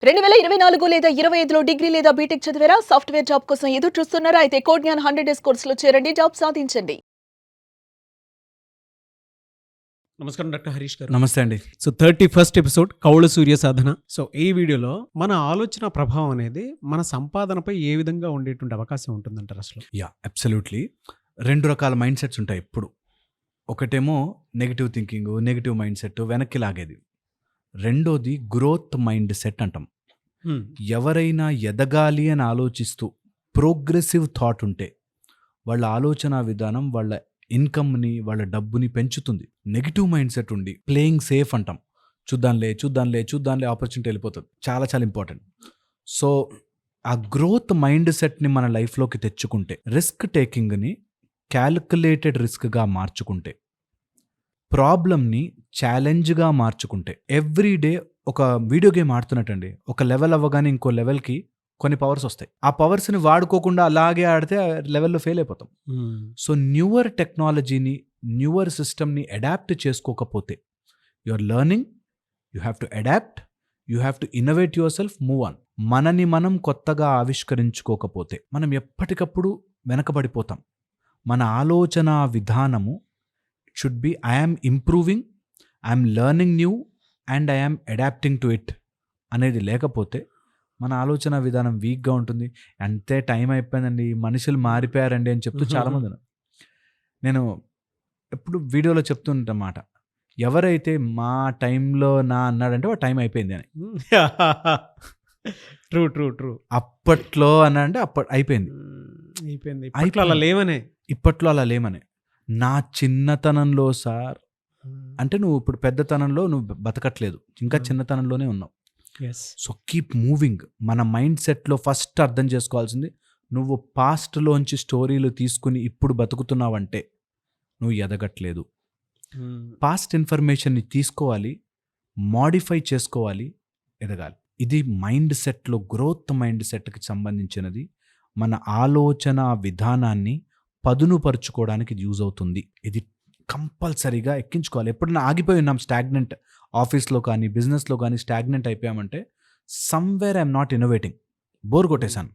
2024 లేదా 25లో డిగ్రీ లేదా బీటెక్ చదివారా? సాఫ్ట్‌వేర్ జాబ్ కోసం ఎదురు చూస్తున్నారా? అయితే కోడ్ జ్ఞాన్ 100 డేస్ కోర్సులో చేరండి. జాబ్ సాధించండి. నమస్కారం డాక్టర్ హరీష్ గారు. నమస్తే అండి. సో 31st ఎపిసోడ్ కౌళ సూర్య సాధన. సో ఈ వీడియోలో మన ఆలోచన ప్రభావం అనేది మన సంపాదనపై ఏ విధంగా ఉండేటువంటి అవకాశం ఉంటుందంటారు అసలు? అబ్సల్యూట్లీ. 2 రకాల మైండ్ సెట్స్ ఉంటాయి ఎప్పుడు. ఒకటేమో negative thinking, negative mind set వెనక్కి లాగేది. రెండోది గ్రోత్ మైండ్ సెట్ అంటాం. ఎవరైనా ఎదగాలి అని ఆలోచిస్తూ ప్రోగ్రెసివ్ థాట్ ఉంటే వాళ్ళ ఆలోచన విధానం వాళ్ళ ఇన్కమ్ని, వాళ్ళ డబ్బుని పెంచుతుంది. నెగిటివ్ మైండ్ సెట్ ఉండి ప్లేయింగ్ సేఫ్ అంటాం. చూద్దాంలే ఆపర్చునిటీ వెళ్ళిపోతుంది. చాలా చాలా ఇంపార్టెంట్. సో ఆ గ్రోత్ మైండ్ సెట్ని మన లైఫ్లోకి తెచ్చుకుంటే, రిస్క్ టేకింగ్ని క్యాలిక్యులేటెడ్ రిస్క్గా మార్చుకుంటే, ప్రాబ్లమ్ని ఛాలెంజ్గా మార్చుకుంటే, ఎవ్రీడే ఒక వీడియో గేమ్ ఆడుతున్నట్టండి. ఒక లెవెల్ అవ్వగానే ఇంకో లెవెల్కి కొన్ని పవర్స్ వస్తాయి. ఆ పవర్స్ని వాడుకోకుండా అలాగే ఆడితే లెవెల్లో ఫెయిల్ అయిపోతాం. సో న్యూవర్ టెక్నాలజీని, న్యూవర్ సిస్టమ్ని అడాప్ట్ చేసుకోకపోతే, you are learning, you have to adapt, you have to innovate yourself, move on. మనని మనం కొత్తగా ఆవిష్కరించుకోకపోతే మనం ఎప్పటికప్పుడు వెనకబడిపోతాం. మన ఆలోచన విధానము should be I'm improving, I'm learning new and I'm adapting to it అనేది లేకపోతే మన ఆలోచన విధానం వీక్గా ఉంటుంది. అంతే, టైం అయిపోయిందండి, మనుషులు మారిపోయారండి అని చెప్తూ చాలామంది ఉన్నారు. నేను ఎప్పుడు వీడియోలో చెప్తుంటమాట, ఎవరైతే మా టైంలో నా అన్నాడంటే వాడు టైం అయిపోయింది అని. ట్రూ. అప్పట్లో అన్నాడంటే అయిపోయింది. ఇప్పట్లో అలా లేమనే. నా చిన్నతనంలో సార్ అంటే నువ్వు ఇప్పుడు పెద్దతనంలో నువ్వు బతకట్లేదు, ఇంకా చిన్నతనంలోనే ఉన్నావు. So keep moving. మన మైండ్ సెట్లో ఫస్ట్ అర్థం చేసుకోవాల్సింది, నువ్వు పాస్ట్లోంచి స్టోరీలు తీసుకుని ఇప్పుడు బతుకుతున్నావంటే నువ్వు ఎదగట్లేదు. పాస్ట్ ఇన్ఫర్మేషన్ని తీసుకోవాలి, మాడిఫై చేసుకోవాలి, ఎదగాలి. ఇది మైండ్ సెట్లో గ్రోత్ మైండ్ సెట్కి సంబంధించినది. మన ఆలోచన విధానాన్ని పదునుపరుచుకోవడానికి ఇది యూజ్ అవుతుంది. ఇది కంపల్సరీగా ఎక్కించుకోవాలి. ఎప్పుడైనా ఆగిపోయి ఉన్నాం, స్టాగ్నెంట్, ఆఫీస్లో కానీ బిజినెస్లో కానీ స్టాగ్నెంట్ అయిపోయామంటే somewhere I'm not innovating, bore కొట్టేశాను.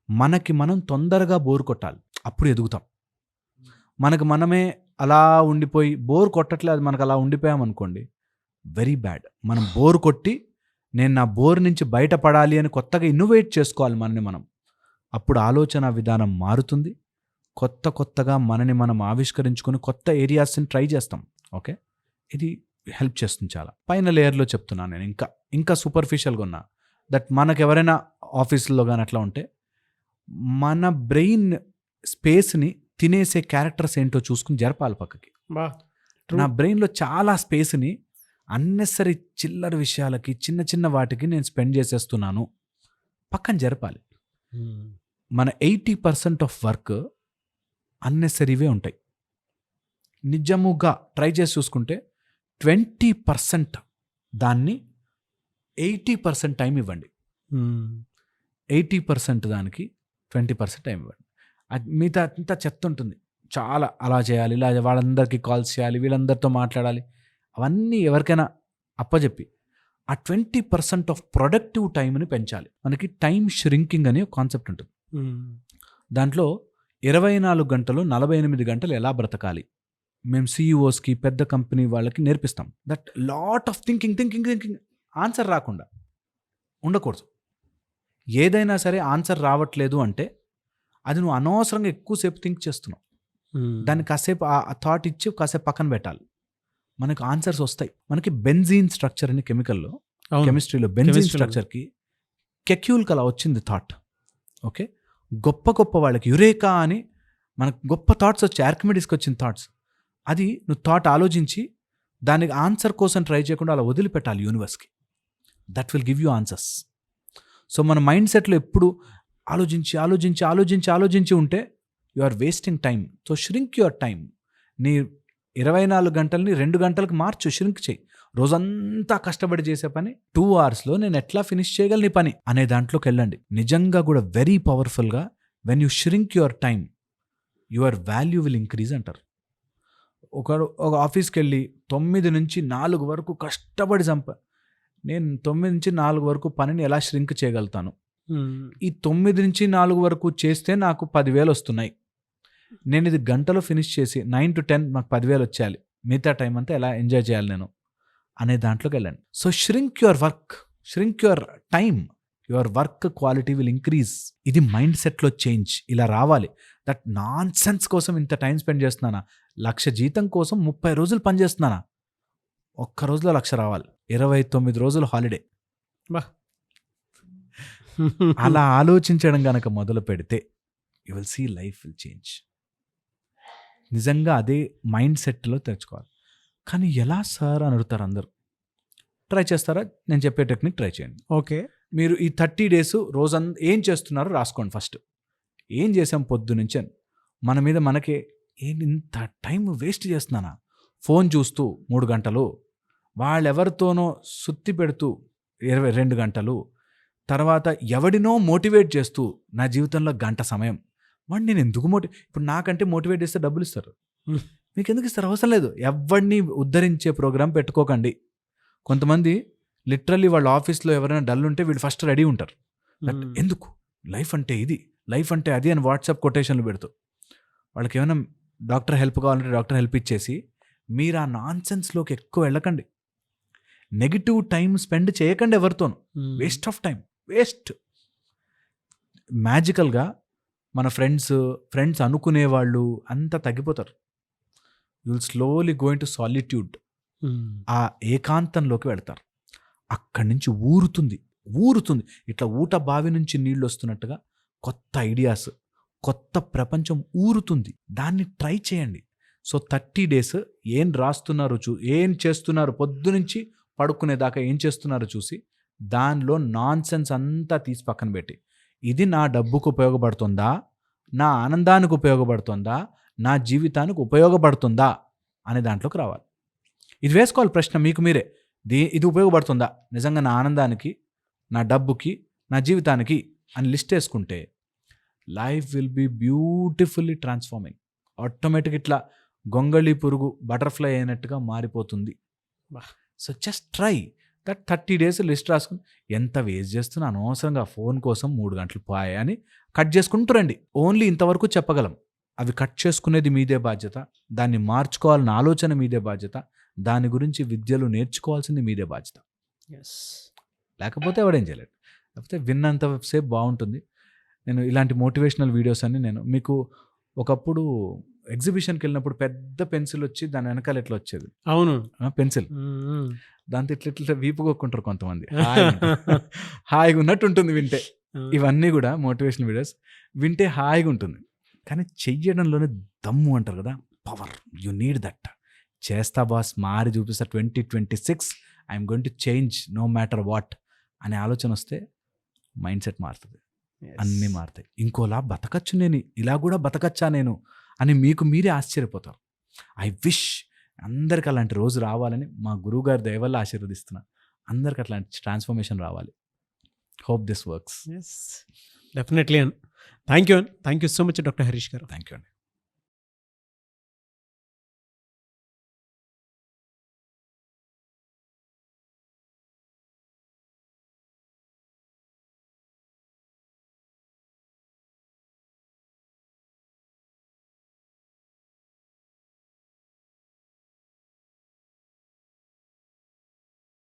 మనకి మనం తొందరగా బోర్ కొట్టాలి, అప్పుడు ఎదుగుతాం. మనకు మనమే అలా ఉండిపోయి బోర్ కొట్టట్లేదు, మనకు అలా ఉండిపోయామనుకోండి, వెరీ బ్యాడ్. మనం బోర్ కొట్టి నేను నా బోర్ నుంచి బయటపడాలి అని కొత్తగా ఇన్నోవేట్ చేసుకోవాలి మనని మనం. అప్పుడు ఆలోచన విధానం మారుతుంది. కొత్తగా మనని మనం ఆవిష్కరించుకొని కొత్త ఏరియాస్ని ట్రై చేస్తాం. ఓకే, ఇది హెల్ప్ చేస్తుంది చాలా. పైన లేయర్లో చెప్తున్నాను నేను, ఇంకా సూపర్ఫిషియల్గా ఉన్నా దట్ మనకు ఎవరైనా ఆఫీసుల్లో కానీ అట్లా ఉంటే మన బ్రెయిన్ స్పేస్ని తినేసే క్యారెక్టర్స్ ఏంటో చూసుకుని జరపాలి పక్కకి. నా బ్రెయిన్లో చాలా స్పేస్ని అన్నెసరీ చిల్లర విషయాలకి, చిన్న వాటికి నేను స్పెండ్ చేసేస్తున్నాను, పక్కన జరపాలి. మన 80% ఆఫ్ వర్క్ అన్నెసరీవే ఉంటాయి. నిజముగా ట్రై చేసి చూసుకుంటే 20% దాన్ని 80% టైం ఇవ్వండి. 80% దానికి 20% టైం ఇవ్వండి. మిగతా అంతా చెత్త ఉంటుంది చాలా. అలా చేయాలి, ఇలా వాళ్ళందరికీ కాల్స్ చేయాలి, వీళ్ళందరితో మాట్లాడాలి, అవన్నీ ఎవరికైనా అప్పచెప్పి ఆ 20% ఆఫ్ ప్రొడక్టివ్ టైంని పెంచాలి. మనకి టైం ష్రింకింగ్ అనే కాన్సెప్ట్ ఉంటుంది. దాంట్లో 24 గంటలు 48 గంటలు ఎలా బ్రతకాలి మేము CEOస్కి, పెద్ద కంపెనీ వాళ్ళకి నేర్పిస్తాం. That lot of thinking answer రాకుండా ఉండకూడదు. ఏదైనా సరే ఆన్సర్ రావట్లేదు అంటే అది నువ్వు అనవసరంగా ఎక్కువసేపు థింక్ చేస్తున్నావు. దాన్ని కాసేపు ఆ థాట్ ఇచ్చి కాసేపు పక్కన పెట్టాలి. మనకు ఆన్సర్స్ వస్తాయి. మనకి బెంజీన్ స్ట్రక్చర్ అని కెమికల్లో, కెమిస్ట్రీలో బెంజీన్ స్ట్రక్చర్కి కెక్యూల్కి అలా వచ్చింది థాట్. ఓకే, గొప్ప వాళ్ళకి యురేకా అని మనకు గొప్ప థాట్స్ వచ్చి, ఆర్కిమిడీస్కి వచ్చిన థాట్స్. అది నువ్వు థాట్ ఆలోచించి దానికి ఆన్సర్ కోసం ట్రై చేయకుండా అలా వదిలిపెట్టాలి యూనివర్స్కి. That will give you answers. So మన మైండ్ సెట్లో ఎప్పుడు ఆలోచించి ఉంటే you are wasting time. So shrink your time. నీ 24 గంటలని 2 గంటలకు మార్చు, ష్రింక్ చేయి. రోజంతా కష్టపడి చేసే పని 2 అవర్స్లో నేను ఎట్లా ఫినిష్ చేయగలను ఈ పని అనే దాంట్లోకి వెళ్ళండి. నిజంగా కూడా వెరీ పవర్ఫుల్గా when you shrink your time, your value will increase అంటారు. ఒక ఆఫీస్కి వెళ్ళి 9 నుంచి 4 వరకు కష్టపడి నేను 9 నుంచి 4 వరకు పనిని ఎలా ష్రింక్ చేయగలుగుతాను, ఈ 9 నుంచి 4 వరకు చేస్తే నాకు 10,000 వస్తున్నాయి, నేను ఇది గంటలో ఫినిష్ చేసి 9 to 10 నాకు 10,000 వచ్చేయాలి, మిగతా టైం అంతా ఎలా ఎంజాయ్ చేయాలి నేను అనే దాంట్లోకి వెళ్ళండి. So shrink your work, shrink your time, your work quality will increase. ఇది మైండ్ సెట్లో చేంజ్ ఇలా రావాలి. దట్ నాన్ సెన్స్ కోసం ఇంత టైం స్పెండ్ చేస్తున్నానా, 1,00,000 జీతం కోసం 30 రోజులు పని చేస్తున్నానా, ఒక్క రోజులో 1,00,000 రావాలి, 29 రోజులు హాలిడే. అలా ఆలోచించడం గనక మొదలు పెడితే you will see life will change. నిజంగా అదే మైండ్ సెట్లో తెచ్చుకోవాలి. కానీ ఎలా సార్ అని అడుగుతారు అందరూ. ట్రై చేస్తారా? నేను చెప్పే టెక్నిక్ ట్రై చేయండి. ఓకే, మీరు ఈ 30 days రోజంతా ఏం చేస్తున్నారో రాసుకోండి. ఫస్ట్ ఏం చేసాం పొద్దు నుంచి అని. మన మీద మనకే ఏంటి ఇంత టైం వేస్ట్ చేస్తున్నానా, ఫోన్ చూస్తూ 3 గంటలు, వాళ్ళెవరితోనో సుత్తి పెడుతూ 22 గంటలు, తర్వాత ఎవడినో మోటివేట్ చేస్తూ నా జీవితంలో గంట సమయం. వాడిని నేను ఎందుకు ఇప్పుడు నాకంటే మోటివేట్ చేస్తే డబ్బులు ఇస్తారు, మీకు ఎందుకు ఇస్తారు? అవసరం లేదు. ఎవడిని ఉద్ధరించే ప్రోగ్రాం పెట్టుకోకండి. కొంతమంది లిటరల్లీ వాళ్ళ ఆఫీస్లో ఎవరైనా డల్ ఉంటే వీళ్ళు ఫస్ట్ రెడీ ఉంటారు. ఎందుకు లైఫ్ అంటే ఇది, లైఫ్ అంటే అది అని వాట్సాప్ కొటేషన్లు పెడుతూ, వాళ్ళకి ఏమైనా డాక్టర్ హెల్ప్ కావాలంటే డాక్టర్ హెల్ప్ ఇచ్చేసి మీరు ఆ నాన్ సెన్స్లోకి ఎక్కువ వెళ్ళకండి. నెగిటివ్ టైం స్పెండ్ చేయకండి ఎవరితోనూ. Waste of time, waste. మ్యాజికల్గా మన ఫ్రెండ్స్ అనుకునేవాళ్ళు అంతా తగ్గిపోతారు. You will slowly going to solitude. ఆ ఏకాంతంలోకి వెళ్తారు. అక్కడి నుంచి ఊరుతుంది ఇట్లా ఊట బావి నుంచి నీళ్ళు వస్తున్నట్టుగా కొత్త ఐడియాస్, కొత్త ప్రపంచం ఊరుతుంది. దాన్ని ట్రై చేయండి. సో 30 days ఏం రాస్తున్నారో ఏం చేస్తున్నారు, పొద్దు నుంచి పడుకునేదాకా ఏం చేస్తున్నారో చూసి దానిలో నాన్ సెన్స్ అంతా తీసి పక్కన పెట్టి, ఇది నా డబ్బుకు ఉపయోగపడుతుందా, నా ఆనందానికి ఉపయోగపడుతుందా, నా జీవితానికి ఉపయోగపడుతుందా అనే దాంట్లోకి రావాలి. ఇది వేసుకోవాలి ప్రశ్న మీకు మీరే. ఇది ఉపయోగపడుతుందా నిజంగా నా ఆనందానికి, నా డబ్బుకి, నా జీవితానికి అని లిస్ట్ వేసుకుంటే life will be beautifully transforming. Automatic ఇట్లా గొంగళి పురుగు బటర్ఫ్లై అయినట్టుగా మారిపోతుంది. So just try that 30 days list రాసుకుని, ఎంత వేస్ట్ చేస్తున్నా అనవసరంగా ఫోన్ కోసం 3 గంటలు పోయా అని కట్ చేసుకుంటారండి. ఓన్లీ ఇంతవరకు చెప్పగలం. అవి కట్ చేసుకునేది మీదే బాధ్యత, దాన్ని మార్చుకోవాలన్న ఆలోచన మీదే బాధ్యత, దాని గురించి విద్యలు నేర్చుకోవాల్సింది మీదే బాధ్యత. లేకపోతే ఎవడేం చేయలేడు. లేకపోతే విన్నంతసేపు బాగుంటుంది. నేను ఇలాంటి మోటివేషనల్ వీడియోస్ అన్ని నేను మీకు ఒకప్పుడు ఎగ్జిబిషన్కి వెళ్ళినప్పుడు పెద్ద పెన్సిల్ వచ్చి దాని వెనకాల ఎట్లా వచ్చేది, అవును పెన్సిల్, దాంతో ఇట్లా వీపు కొక్కుంటారు కొంతమంది, హాయిగా ఉన్నట్టు ఉంటుంది వింటే. ఇవన్నీ కూడా మోటివేషనల్ వీడియోస్ వింటే హాయిగా ఉంటుంది, కానీ చెయ్యడంలోనే దమ్ము అంటారు కదా, పవర్. You need that. చేస్తా బాస్, మారి చూపిస్తా, 2026 I'm going to change no matter what అనే ఆలోచన వస్తే మైండ్ సెట్ మారుతుంది, అన్నీ మారుతాయి. ఇంకోలా బతకచ్చు, నేను ఇలా కూడా బతకచ్చా నేను అని మీకు మీరే ఆశ్చర్యపోతారు. ఐ విష్ అందరికి అలాంటి రోజు రావాలని మా గురువు గారి దయ వల్ల ఆశీర్వదిస్తున్నా. అందరికి అట్లాంటి ట్రాన్స్ఫర్మేషన్ రావాలి. Hope this works. Definitely. Thank you so much doctor Harish garu. Thank you అండి.